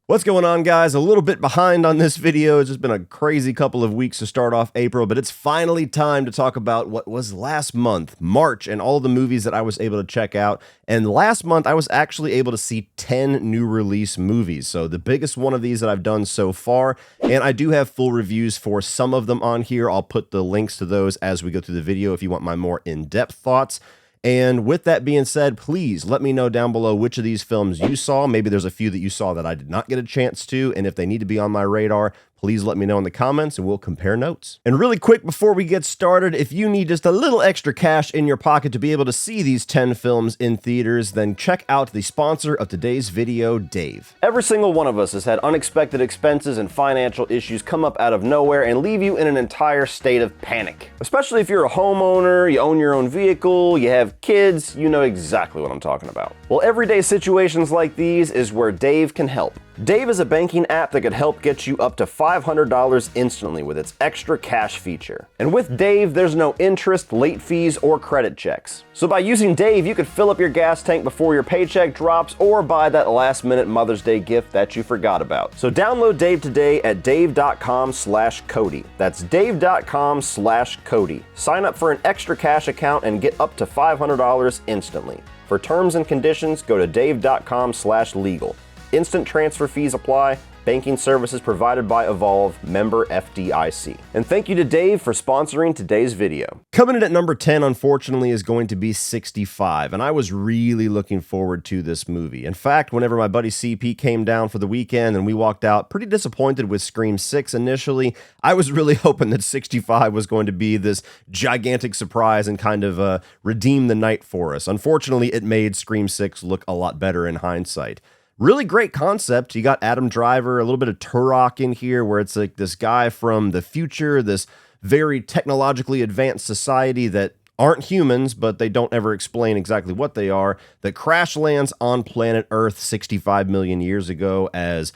What's going on, guys? A little bit behind on this video. It's just been a crazy couple of weeks to start off April, but it's finally time to talk about what was last month, March, and all the movies that I was able to check out. And last month, I was actually able to see 10 new release movies. So the biggest one of these that I've done so far, and I do have full reviews for some of them on here. I'll put the links to those as we go through the video if you want my more in-depth thoughts. And with that being said, please let me know down below which of these films you saw. Maybe there's a few that you saw that I did not get a chance to, and if they need to be on my radar, please let me know in the comments and we'll compare notes. And really quick before we get started, if you need just a little extra cash in your pocket to be able to see these 10 films in theaters, then check out the sponsor of today's video, Dave. Every single one of us has had unexpected expenses and financial issues come up out of nowhere and leave you in an entire state of panic. Especially if you're a homeowner, you own your own vehicle, you have kids, you know exactly what I'm talking about. Well, everyday situations like these is where Dave can help. Dave is a banking app that could help get you up to $500 instantly with its extra cash feature. And with Dave, there's no interest, late fees, or credit checks. So by using Dave, you could fill up your gas tank before your paycheck drops or buy that last-minute Mother's Day gift that you forgot about. So download Dave today at dave.com/Cody. That's dave.com/Cody. Sign up for an extra cash account and get up to $500 instantly. For terms and conditions, go to dave.com/legal. Instant transfer fees apply. Banking services provided by Evolve, member FDIC. And thank you to Dave for sponsoring today's video. Coming in at number 10, unfortunately, is going to be 65, and I was really looking forward to this movie. In fact, whenever my buddy CP came down for the weekend and we walked out pretty disappointed with Scream 6 initially, I was really hoping that 65 was going to be this gigantic surprise and kind of redeem the night for us. Unfortunately, it made Scream 6 look a lot better in hindsight. Really great concept. You got Adam Driver, a little bit of Turok in here, where it's like this guy from the future, this very technologically advanced society that aren't humans, but they don't ever explain exactly what they are, that crash lands on planet Earth 65 million years ago as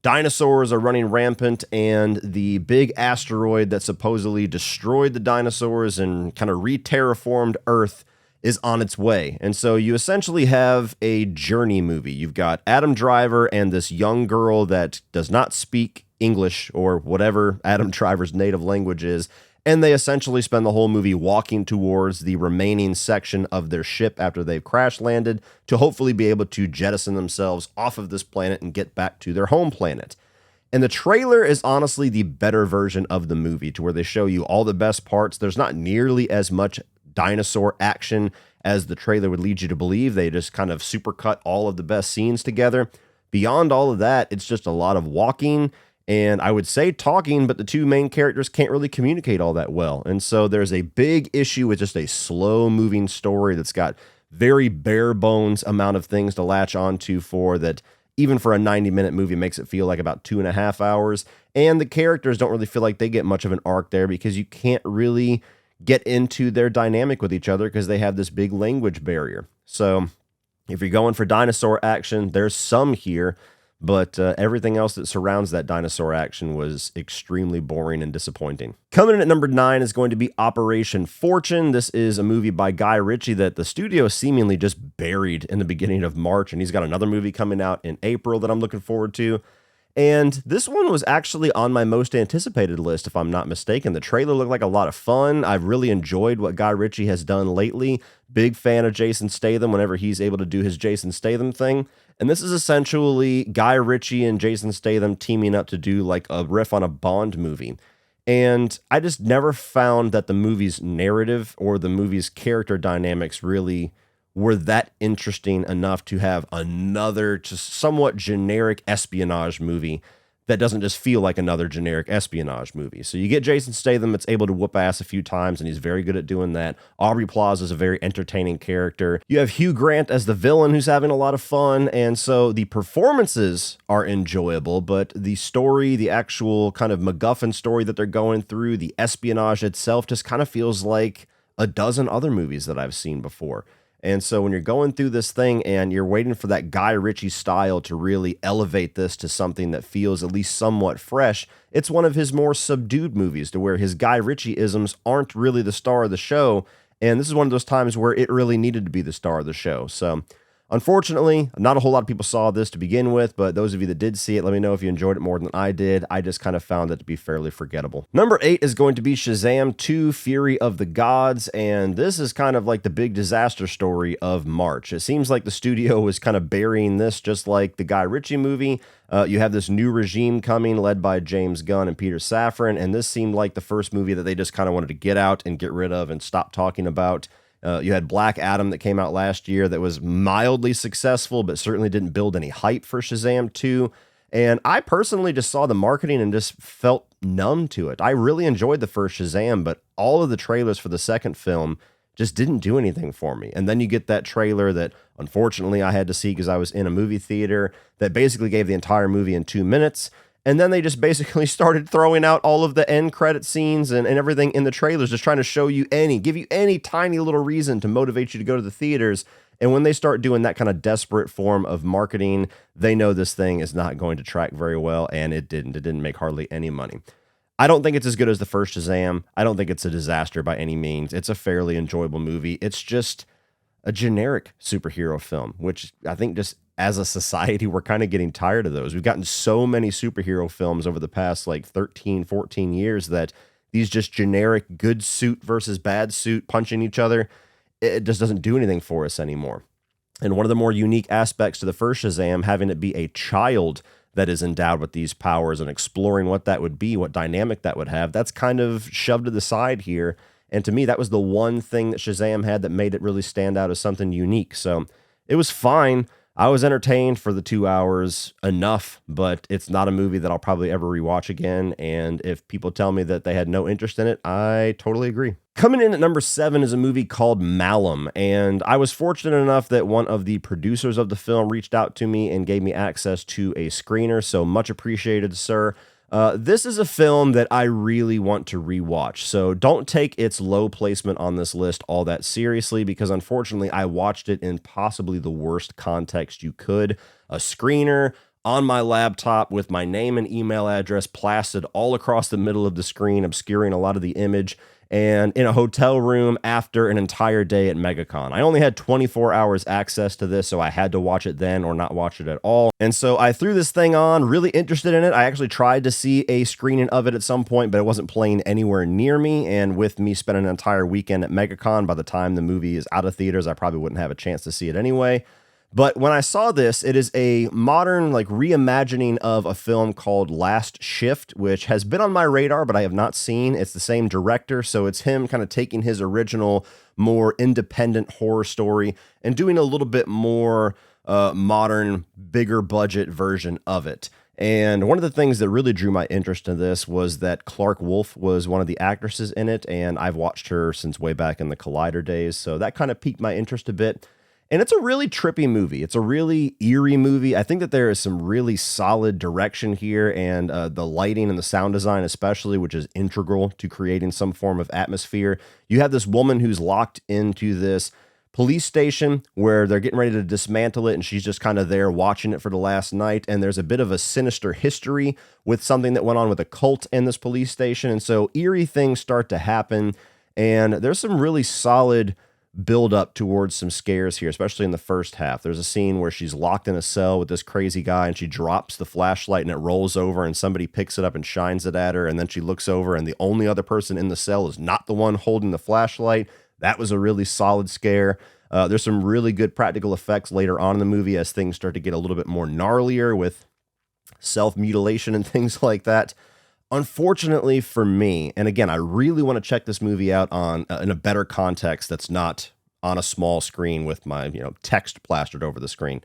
dinosaurs are running rampant, and the big asteroid that supposedly destroyed the dinosaurs and kind of re-terraformed Earth is on its way. And so you essentially have a journey movie. You've got Adam Driver and this young girl that does not speak English or whatever Adam Driver's native language is, and they essentially spend the whole movie walking towards the remaining section of their ship after they've crash landed to hopefully be able to jettison themselves off of this planet and get back to their home planet. And the trailer is honestly the better version of the movie, to where they show you all the best parts. There's not nearly as much dinosaur action as the trailer would lead you to believe. They just kind of supercut all of the best scenes together. Beyond all of that, it's just a lot of walking and I would say talking, but the two main characters can't really communicate all that well. And so there's a big issue with just a slow moving story that's got very bare bones amount of things to latch onto for that. Even for a 90-minute movie, makes it feel like about 2.5 hours. And the characters don't really feel like they get much of an arc there because you can't really get into their dynamic with each other because they have this big language barrier. So if you're going for dinosaur action, there's some here, but everything else that surrounds that dinosaur action was extremely boring and disappointing. Coming in at number 9 is going to be Operation Fortune. This is a movie by Guy Ritchie that the studio seemingly just buried in the beginning of March, and he's got another movie coming out in April that I'm looking forward to. And this one was actually on my most anticipated list, if I'm not mistaken. The trailer looked like a lot of fun. I've really enjoyed what Guy Ritchie has done lately. Big fan of Jason Statham whenever he's able to do his Jason Statham thing. And this is essentially Guy Ritchie and Jason Statham teaming up to do like a riff on a Bond movie. And I just never found that the movie's narrative or the movie's character dynamics really were that interesting enough to have another just somewhat generic espionage movie that doesn't just feel like another generic espionage movie. So you get Jason Statham that's able to whoop ass a few times, and he's very good at doing that. Aubrey Plaza is a very entertaining character. You have Hugh Grant as the villain who's having a lot of fun, and so the performances are enjoyable, but the story, the actual kind of MacGuffin story that they're going through, the espionage itself just kind of feels like a dozen other movies that I've seen before. And so when you're going through this thing and you're waiting for that Guy Ritchie style to really elevate this to something that feels at least somewhat fresh, it's one of his more subdued movies to where his Guy Ritchie-isms aren't really the star of the show. And this is one of those times where it really needed to be the star of the show. So Unfortunately, not a whole lot of people saw this to begin with, but those of you that did see it, let me know if you enjoyed it more than I did. I just kind of found it to be fairly forgettable. Number 8 is going to be Shazam 2: Fury of the Gods, and this is kind of like the big disaster story of March. It seems like the studio was kind of burying this, just like the Guy Ritchie movie. You have this new regime coming led by James Gunn and Peter Safran, and this seemed like the first movie that they just kind of wanted to get out and get rid of and stop talking about. You had Black Adam that came out last year that was mildly successful, but certainly didn't build any hype for Shazam 2. And I personally just saw the marketing and just felt numb to it. I really enjoyed the first Shazam, but all of the trailers for the second film just didn't do anything for me. And then you get that trailer that unfortunately I had to see because I was in a movie theater that basically gave the entire movie in 2 minutes. And then they just basically started throwing out all of the end credit scenes and everything in the trailers, just trying to show you give you any tiny little reason to motivate you to go to the theaters. And when they start doing that kind of desperate form of marketing, they know this thing is not going to track very well, and it didn't. It didn't make hardly any money. I don't think it's as good as the first Shazam. I don't think it's a disaster by any means. It's a fairly enjoyable movie. It's just a generic superhero film, which I think just as a society, we're kind of getting tired of those. We've gotten so many superhero films over the past like 13, 14 years that these just generic good suit versus bad suit punching each other, it just doesn't do anything for us anymore. And one of the more unique aspects to the first Shazam, having it be a child that is endowed with these powers and exploring what that would be, what dynamic that would have, that's kind of shoved to the side here. And to me, that was the one thing that Shazam had that made it really stand out as something unique. So it was fine. I was entertained for the 2 hours enough, but it's not a movie that I'll probably ever rewatch again. And if people tell me that they had no interest in it, I totally agree. Coming in at number 7 is a movie called Malum, and I was fortunate enough that one of the producers of the film reached out to me and gave me access to a screener, so much appreciated, sir. This is a film that I really want to rewatch, so don't take its low placement on this list all that seriously, because unfortunately I watched it in possibly the worst context you could. A screener on my laptop with my name and email address plastered all across the middle of the screen, obscuring a lot of the image, and in a hotel room after an entire day at MegaCon. I only had 24 hours access to this, so I had to watch it then or not watch it at all. And so I threw this thing on, really interested in it. I actually tried to see a screening of it at some point, but it wasn't playing anywhere near me. And with me spending an entire weekend at MegaCon, by the time the movie is out of theaters, I probably wouldn't have a chance to see it anyway. But when I saw this, it is a modern reimagining of a film called Last Shift, which has been on my radar, but I have not seen. It's the same director, so it's him kind of taking his original, more independent horror story and doing a little bit more modern, bigger budget version of it. And one of the things that really drew my interest in this was that Clark Wolf was one of the actresses in it, and I've watched her since way back in the Collider days, so that kind of piqued my interest a bit. And it's a really trippy movie. It's a really eerie movie. I think that there is some really solid direction here, and the lighting and the sound design especially, which is integral to creating some form of atmosphere. You have this woman who's locked into this police station where they're getting ready to dismantle it, and she's just kind of there watching it for the last night. And there's a bit of a sinister history with something that went on with a cult in this police station. And so eerie things start to happen, and there's some really solid build up towards some scares here, especially in the first half. There's a scene where she's locked in a cell with this crazy guy, and she drops the flashlight and it rolls over, and somebody picks it up and shines it at her, and then she looks over and the only other person in the cell is not the one holding the flashlight. That was a really solid scare. There's some really good practical effects later on in the movie as things start to get a little bit more gnarlier with self-mutilation and things like that. Unfortunately for me, and again, I really want to check this movie out on in a better context that's not on a small screen with my text plastered over the screen.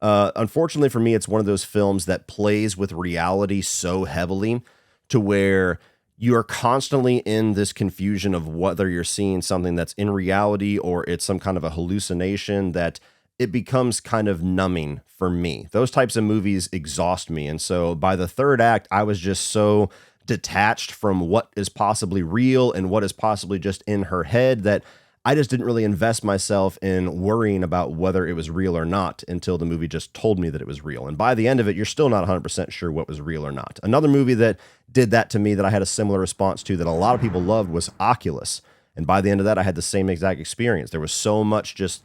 Unfortunately for me, it's one of those films that plays with reality so heavily to where you are constantly in this confusion of whether you're seeing something that's in reality or it's some kind of a hallucination, that it becomes kind of numbing for me. Those types of movies exhaust me. And so by the third act, I was just so detached from what is possibly real and what is possibly just in her head that I just didn't really invest myself in worrying about whether it was real or not until the movie just told me that it was real. And by the end of it, you're still not 100% sure what was real or not. Another movie that did that to me that I had a similar response to that a lot of people loved was Oculus. And by the end of that, I had the same exact experience. There was so much just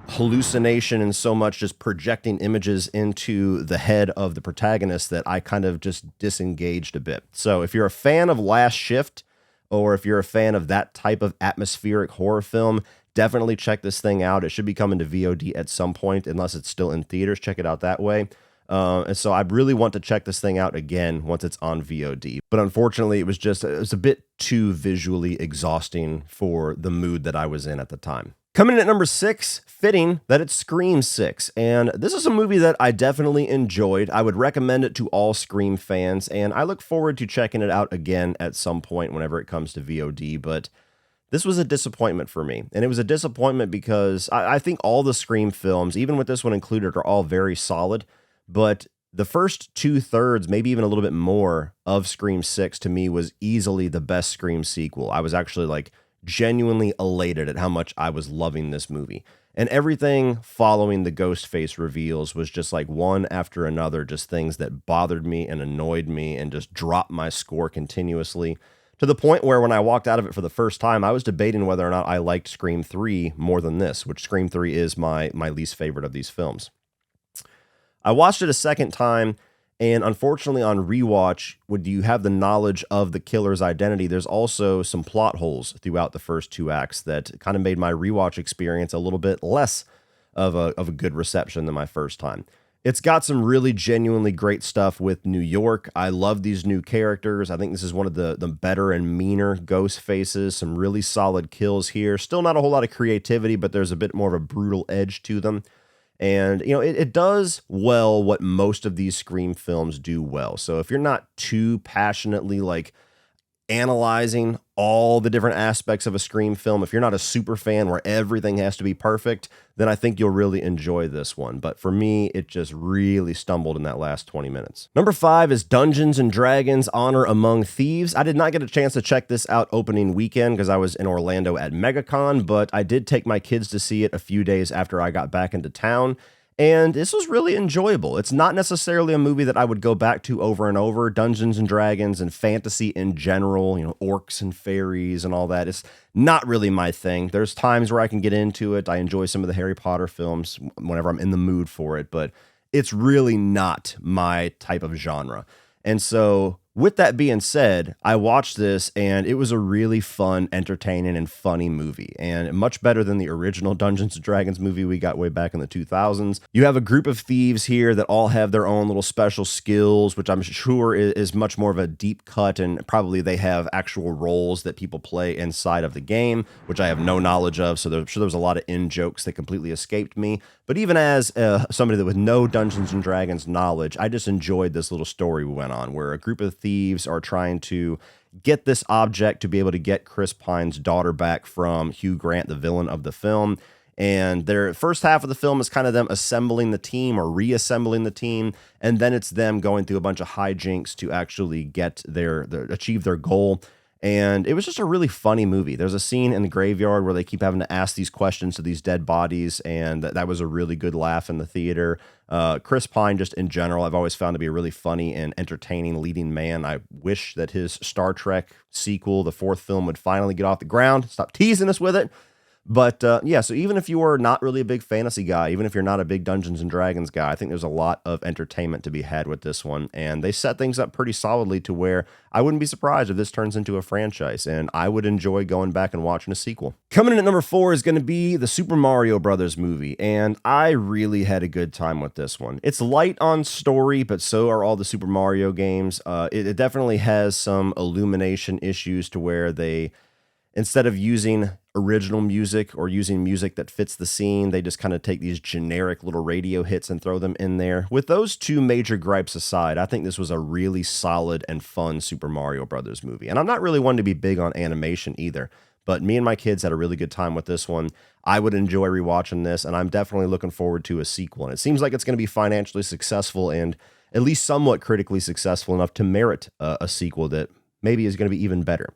hallucination and so much just projecting images into the head of the protagonist that I kind of just disengaged a bit. So if you're a fan of Last Shift, or if you're a fan of that type of atmospheric horror film, definitely check this thing out. It should be coming to VOD at some point, unless it's still in theaters. Check it out that way. And so I really want to check this thing out again once it's on VOD. But unfortunately, it was a bit too visually exhausting for the mood that I was in at the time. Coming in at number 6, fitting that it's Scream 6. And this is a movie that I definitely enjoyed. I would recommend it to all Scream fans, and I look forward to checking it out again at some point whenever it comes to VOD. But this was a disappointment for me. And it was a disappointment because I think all the Scream films, even with this one included, are all very solid. But the first 2/3, maybe even a little bit more, of Scream 6 to me was easily the best Scream sequel. I was actually like genuinely elated at how much I was loving this movie. And everything following the Ghostface reveals was just like one after another, just things that bothered me and annoyed me and just dropped my score continuously, to the point where when I walked out of it for the first time, I was debating whether or not I liked Scream 3 more than this, which Scream 3 is my least favorite of these films. I watched it a second time, and unfortunately on rewatch, when you have the knowledge of the killer's identity, there's also some plot holes throughout the first 2 acts that kind of made my rewatch experience a little bit less of a good reception than my first time. It's got some really genuinely great stuff with New York. I love these new characters. I think this is one of the better and meaner ghost faces. Some really solid kills here. Still not a whole lot of creativity, but there's a bit more of a brutal edge to them. And, you know, it does well what most of these Scream films do well. So if you're not too passionately like analyzing all the different aspects of a Scream film, if you're not a super fan where everything has to be perfect, then I think you'll really enjoy this one. But for me, it just really stumbled in that last 20 minutes. Number 5 is Dungeons and Dragons: Honor Among Thieves. I did not get a chance to check this out opening weekend because I was in Orlando at MegaCon, but I did take my kids to see it a few days after I got back into town. And this was really enjoyable. It's not necessarily a movie that I would go back to over and over. Dungeons and Dragons and fantasy in general, you know, orcs and fairies and all that, it's not really my thing. There's times where I can get into it. I enjoy some of the Harry Potter films whenever I'm in the mood for it, but it's really not my type of genre. And so with that being said, I watched this and it was a really fun, entertaining, and funny movie, and much better than the original Dungeons and Dragons movie we got way back in the 2000s. You have a group of thieves here that all have their own little special skills, which I'm sure is much more of a deep cut, and probably they have actual roles that people play inside of the game, which I have no knowledge of, so I'm sure there was a lot of in-jokes that completely escaped me. But even as somebody that with no Dungeons and Dragons knowledge, I just enjoyed this little story we went on, where a group of thieves are trying to get this object to be able to get Chris Pine's daughter back from Hugh Grant, the villain of the film. And their first half of the film is kind of them assembling the team or reassembling the team, and then it's them going through a bunch of hijinks to actually get achieve their goal. And it was just a really funny movie. There's a scene in the graveyard where they keep having to ask these questions to these dead bodies, and that was a really good laugh in the theater. Chris Pine, just in general, I've always found to be a really funny and entertaining leading man. I wish that his Star Trek sequel, the 4th film, would finally get off the ground. Stop teasing us with it. But yeah, so even if you are not really a big fantasy guy, even if you're not a big Dungeons and Dragons guy, I think there's a lot of entertainment to be had with this one. And they set things up pretty solidly to where I wouldn't be surprised if this turns into a franchise, and I would enjoy going back and watching a sequel. Coming in at number 4 is going to be the Super Mario Brothers movie, and I really had a good time with this one. It's light on story, but so are all the Super Mario games. It definitely has some illumination issues to where they, instead of using original music or using music that fits the scene, they just kind of take these generic little radio hits and throw them in there. With those 2 major gripes aside, I think this was a really solid and fun Super Mario Brothers movie. And I'm not really one to be big on animation either, but me and my kids had a really good time with this one. I would enjoy rewatching this, and I'm definitely looking forward to a sequel. And it seems like it's going to be financially successful and at least somewhat critically successful enough to merit a sequel that maybe is going to be even better.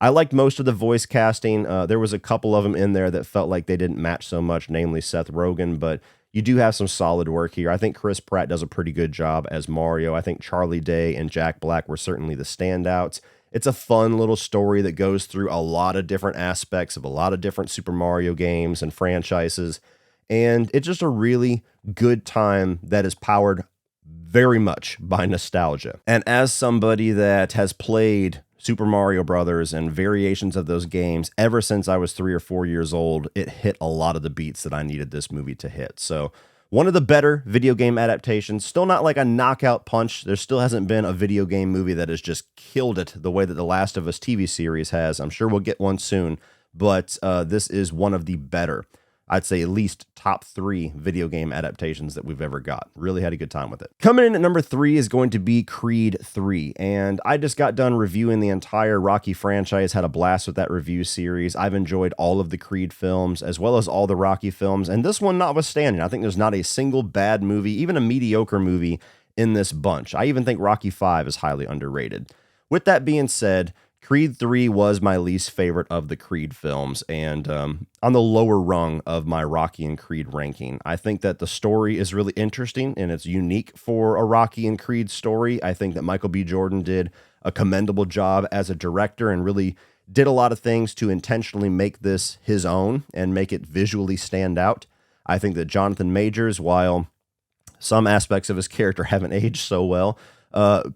I liked most of the voice casting. There was a couple of them in there that felt like they didn't match so much, namely Seth Rogen, but you do have some solid work here. I think Chris Pratt does a pretty good job as Mario. I think Charlie Day and Jack Black were certainly the standouts. It's a fun little story that goes through a lot of different aspects of a lot of different Super Mario games and franchises. And it's just a really good time that is powered very much by nostalgia. And as somebody that has played Super Mario Brothers and variations of those games ever since I was 3 or 4 years old, it hit a lot of the beats that I needed this movie to hit. So one of the better video game adaptations, still not like a knockout punch. There still hasn't been a video game movie that has just killed it the way that The Last of Us TV series has. I'm sure we'll get one soon, but this is one of the better, I'd say at least top 3 video game adaptations that we've ever got. Really had a good time with it. Coming in at number 3 is going to be Creed 3. And I just got done reviewing the entire Rocky franchise, had a blast with that review series. I've enjoyed all of the Creed films as well as all the Rocky films. And this one notwithstanding, I think there's not a single bad movie, even a mediocre movie in this bunch. I even think Rocky 5 is highly underrated. With that being said, Creed 3 was my least favorite of the Creed films and on the lower rung of my Rocky and Creed ranking. I think that the story is really interesting and it's unique for a Rocky and Creed story. I think that Michael B. Jordan did a commendable job as a director and really did a lot of things to intentionally make this his own and make it visually stand out. I think that Jonathan Majors, while some aspects of his character haven't aged so well,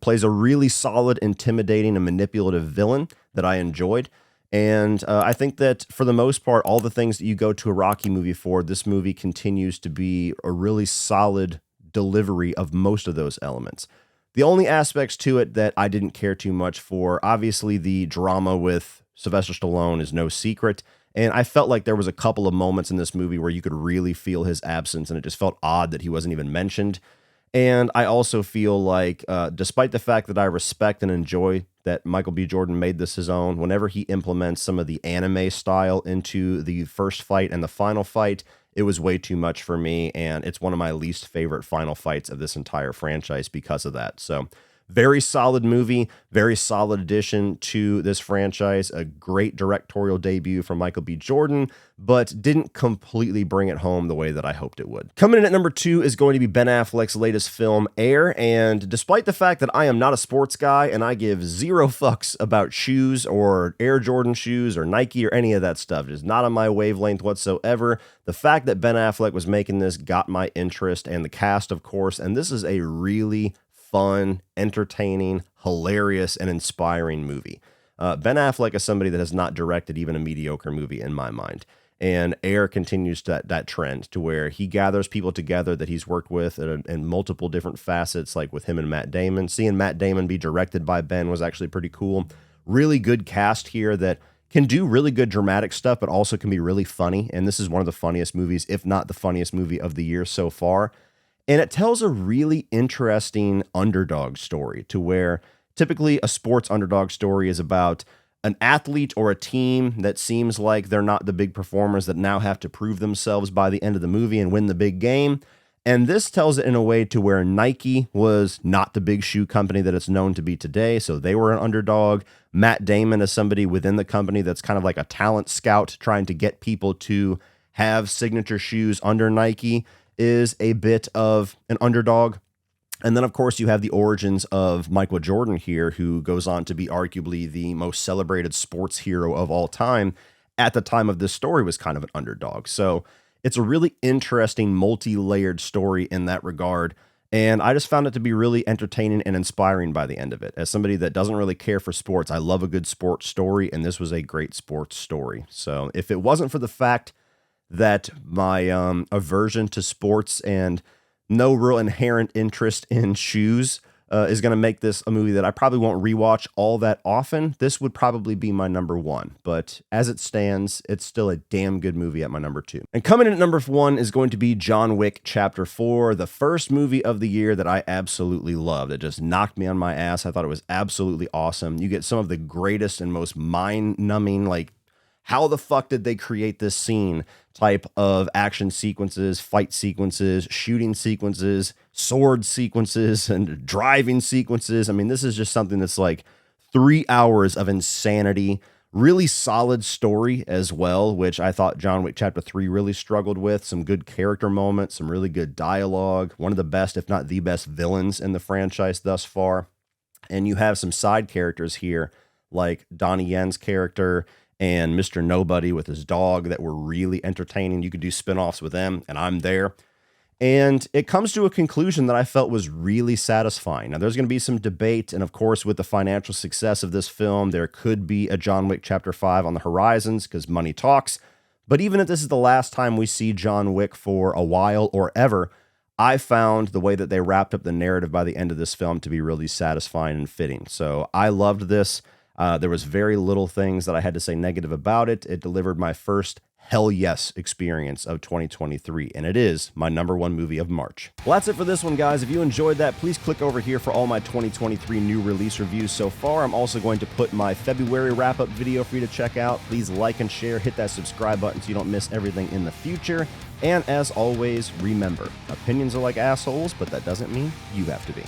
plays a really solid, intimidating, and manipulative villain that I enjoyed. And I think that for the most part, all the things that you go to a Rocky movie for, this movie continues to be a really solid delivery of most of those elements. The only aspects to it that I didn't care too much for, obviously the drama with Sylvester Stallone is no secret. And I felt like there was a couple of moments in this movie where you could really feel his absence, and it just felt odd that he wasn't even mentioned. And I also feel like, despite the fact that I respect and enjoy that Michael B. Jordan made this his own, whenever he implements some of the anime style into the first fight and the final fight, it was way too much for me. And it's one of my least favorite final fights of this entire franchise because of that. So very solid movie, very solid addition to this franchise, a great directorial debut from Michael B. Jordan, but didn't completely bring it home the way that I hoped it would. Coming in at number 2 is going to be Ben Affleck's latest film, Air, and despite the fact that I am not a sports guy and I give zero fucks about shoes or Air Jordan shoes or Nike or any of that stuff, it is not on my wavelength whatsoever, the fact that Ben Affleck was making this got my interest, and the cast, of course, and this is a really fun, entertaining, hilarious, and inspiring movie. Ben Affleck is somebody that has not directed even a mediocre movie in my mind. And Air continues that trend to where he gathers people together that he's worked with in multiple different facets, like with him and Matt Damon. Seeing Matt Damon be directed by Ben was actually pretty cool. Really good cast here that can do really good dramatic stuff, but also can be really funny. And this is one of the funniest movies, if not the funniest movie of the year so far. And it tells a really interesting underdog story to where typically a sports underdog story is about an athlete or a team that seems like they're not the big performers that now have to prove themselves by the end of the movie and win the big game. And this tells it in a way to where Nike was not the big shoe company that it's known to be today, so they were an underdog. Matt Damon is somebody within the company that's kind of like a talent scout trying to get people to have signature shoes under Nike, is a bit of an underdog. And then, of course, you have the origins of Michael Jordan here, who goes on to be arguably the most celebrated sports hero of all time. At the time of this story was kind of an underdog. So it's a really interesting, multi-layered story in that regard. And I just found it to be really entertaining and inspiring by the end of it. As somebody that doesn't really care for sports, I love a good sports story, and this was a great sports story. So if it wasn't for the fact that my aversion to sports and no real inherent interest in shoes is going to make this a movie that I probably won't rewatch all that often, this would probably be my number 1. But as it stands, it's still a damn good movie at my number 2. And coming in at number 1 is going to be John Wick Chapter 4, the first movie of the year that I absolutely loved. It just knocked me on my ass. I thought it was absolutely awesome. You get some of the greatest and most mind-numbing, like, how the fuck did they create this scene type of action sequences, fight sequences, shooting sequences, sword sequences, and driving sequences. I mean, this is just something that's like 3 hours of insanity, really solid story as well, which I thought John Wick Chapter 3 really struggled with. Some good character moments, some really good dialogue, one of the best, if not the best villains in the franchise thus far. And you have some side characters here, like Donnie Yen's character and Mr. Nobody with his dog that were really entertaining. You could do spinoffs with them, and I'm there. And it comes to a conclusion that I felt was really satisfying. Now, there's going to be some debate, and of course, with the financial success of this film, there could be a John Wick Chapter 5 on the horizons because money talks. But even if this is the last time we see John Wick for a while or ever, I found the way that they wrapped up the narrative by the end of this film to be really satisfying and fitting. So I loved this. There was very little things that I had to say negative about it. It delivered my first hell yes experience of 2023, and it is my #1 movie of March. Well, that's it for this one, guys. If you enjoyed that, please click over here for all my 2023 new release reviews so far. I'm also going to put my February wrap-up video for you to check out. Please like and share, hit that subscribe button so you don't miss everything in the future. And as always, remember, opinions are like assholes, but that doesn't mean you have to be.